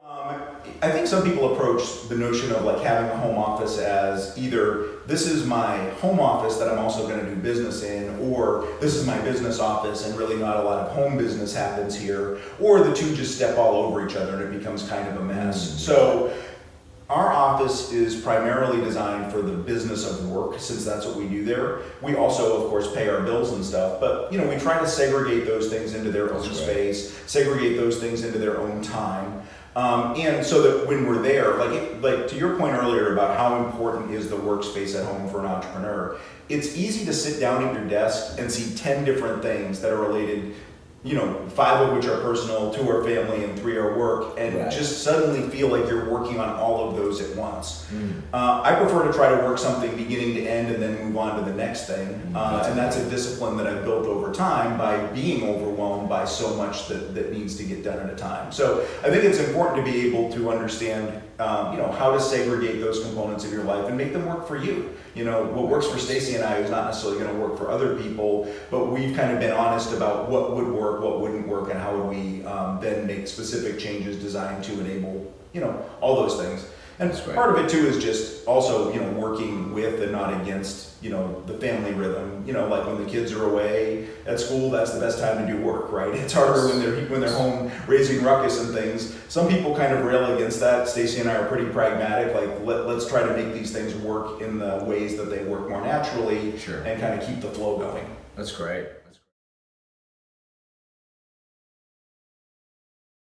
I think some people approach the notion of like having a home office as either this is my home office that I'm also going to do business in, or this is my business office and really not a lot of home business happens here, or the two just step all over each other and it becomes kind of a mess. So our office is primarily designed for the business of work, since that's what we do there. We also, of course, pay our bills and stuff, but we try to segregate those things into their own space, segregate those things into their own time. And so that when we're there, like to your point earlier about how important is the workspace at home for an entrepreneur, it's easy to sit down at your desk and see 10 different things that are related, 5 of which are personal, 2 are family, and 3 are work, and just suddenly feel like you're working on all of those at once. I prefer to try to work something beginning to end and then move on to the next thing. And that's a discipline that I've built over time by being overwhelmed by so much that needs to get done at a time. So I think it's important to be able to understand how to segregate those components of your life and make them work for you. What works for Stacy and I is not necessarily going to work for other people, but we've kind of been honest about what would work, what wouldn't work, and how would we then make specific changes designed to enable, all those things. And part of it too is just also, working with and not against, the family rhythm. Like when the kids are away at school, that's the best time to do work, right? It's harder when they're home raising ruckus and things. Some people kind of rail against that. Stacy and I are pretty pragmatic. Like let's try to make these things work in the ways that they work more naturally, and kind of keep the flow going. That's great.